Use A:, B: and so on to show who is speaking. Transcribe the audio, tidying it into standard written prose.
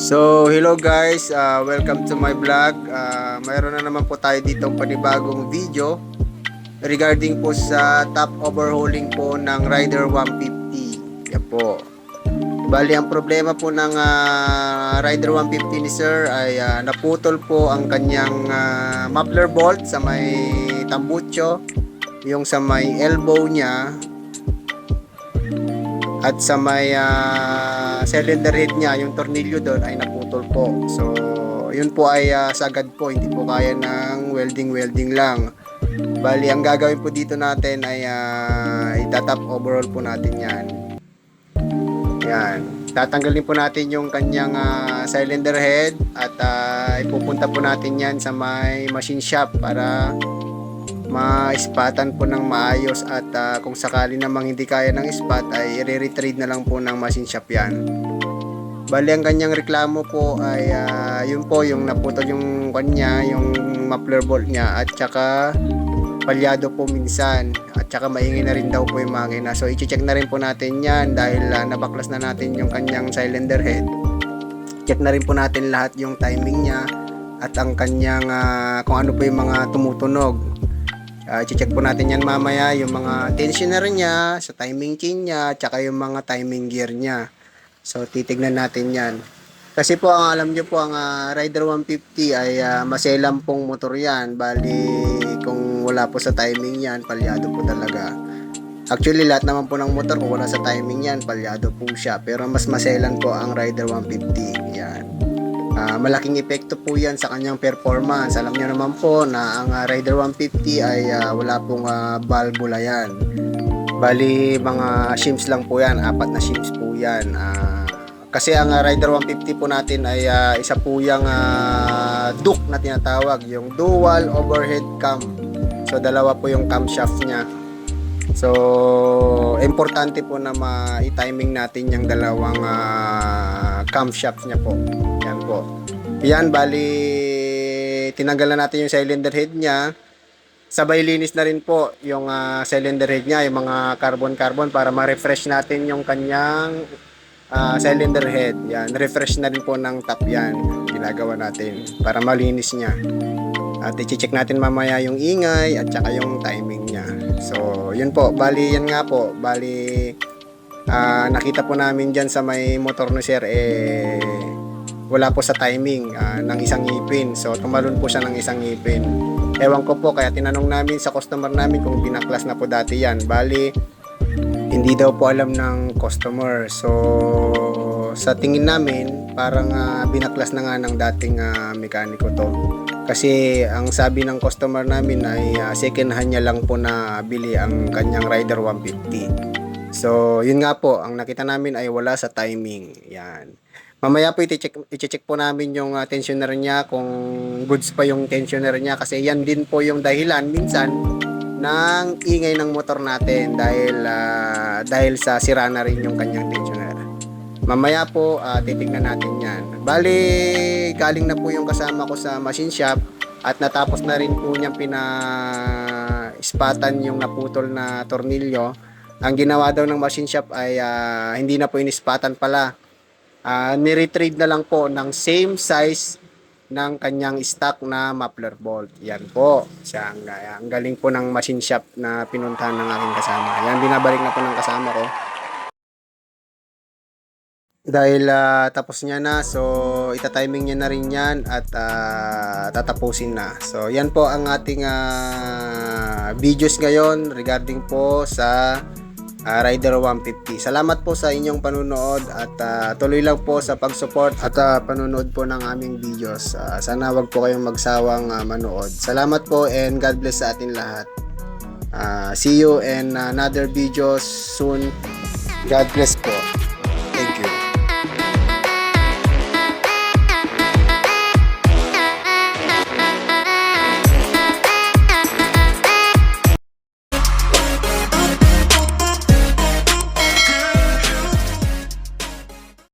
A: Hello guys, welcome to my vlog. Mayroon na naman po tayo ditong panibagong video regarding po sa top overhauling po ng Rider 150. Yan po. Bali, ang problema po ng Rider 150 ni Sir ay naputol po ang kanyang muffler bolt sa may tambucho, yung sa may elbow niya, at sa may cylinder head niya, yung tornilyo doon ay naputol po. So yun po ay sagad po, hindi po kaya ng welding lang. Bali, ang gagawin po dito natin ay itatap overhaul po natin yan. Tatanggalin po natin yung kanyang cylinder head at ipupunta po natin yan sa may machine shop para ma-spatan po ng maayos, at kung sakali namang hindi kaya ng spot ay i-retrieve na lang po ng machine shop yan. Bali, ang kanyang reklamo po ay yun po, yung naputol yung kanya, yung muffler bolt niya, at saka palyado po minsan, at saka maingay na rin daw po yung makina. So i-check na rin po natin yan dahil nabaklas na natin yung kanyang cylinder head. Check na rin po natin lahat yung timing niya at ang kanyang kung ano po yung mga tumutunog. I-check po natin yan mamaya, yung mga tensioner niya, sa timing chain niya, at saka yung mga timing gear niya. So titignan natin yan. Kasi po, ang alam nyo po, ang Rider 150 ay maselang pong motor yan. Bali, kung wala po sa timing yan, palyado po talaga. Actually, lahat naman po ng motor, kung wala sa timing yan, palyado po siya. Pero mas maselan po ang Rider 150. Yan. Malaking epekto po yan sa kanyang performance. Alam nyo naman po na ang Rider 150 ay wala pong valvula yan. Bali, mga shims lang po yan. 4 na shims po yan. Kasi ang Rider 150 po natin ay isa po yung DUC na tinatawag, yung dual overhead cam. So dalawa po yung camshaft niya. So importante po na ma-timing natin yung dalawang camshaft niya po. Yan po. Yan, bali tinanggalan natin yung cylinder head niya. Sabay linis na rin po yung cylinder head niya, yung mga carbon para ma-refresh natin yung kanyang cylinder head. Yan, refresh na rin po ng top yan. Ginagawa natin para malinis niya. At i-check natin mamaya yung ingay at saka yung timing niya. So, yun po. Bali, yan nga po. Bali, nakita po namin dyan sa may motor ni Sir, wala po sa timing ng isang ngipin. So, tumalon po siya ng isang ngipin. Ewan ko po, kaya tinanong namin sa customer namin kung binaklas na po dati yan. Bali, hindi daw po alam ng customer. So sa tingin namin parang binaklas na nga ng dating mekaniko to, kasi ang sabi ng customer namin ay second hand niya lang po na bili ang kanyang Rider 150. So yun nga po, ang nakita namin ay wala sa timing. Yan, mamaya po i-check po namin yung tensioner niya, kung goods pa yung tensioner niya, kasi yan din po yung dahilan minsan ng ingay ng motor natin dahil sa sira na rin yung kanyang tensioner. Mamaya po titignan natin yan. Bali, galing na po yung kasama ko sa machine shop at natapos na rin po niyang pina-spatan yung naputol na tornilyo. Ang ginawa daw ng machine shop ay hindi na po inispatan pala. Ni-retrieve na lang po ng same size ng kanyang stock na muffler bolt. Yan po. Ang galing po ng machine shop na pinuntahan ng aking kasama. Yan, binabalik na po ng kasama ko. Dahil tapos niya na, so itatiming niya na rin yan at tatapusin na. So yan po ang ating videos ngayon regarding po sa Rider 150. Salamat po sa inyong panunood at tuloy lang po sa pag-support at panunood po ng aming videos. Sana wag po kayong magsawang manood. Salamat po and God bless sa atin lahat. See you in another videos soon. God bless po.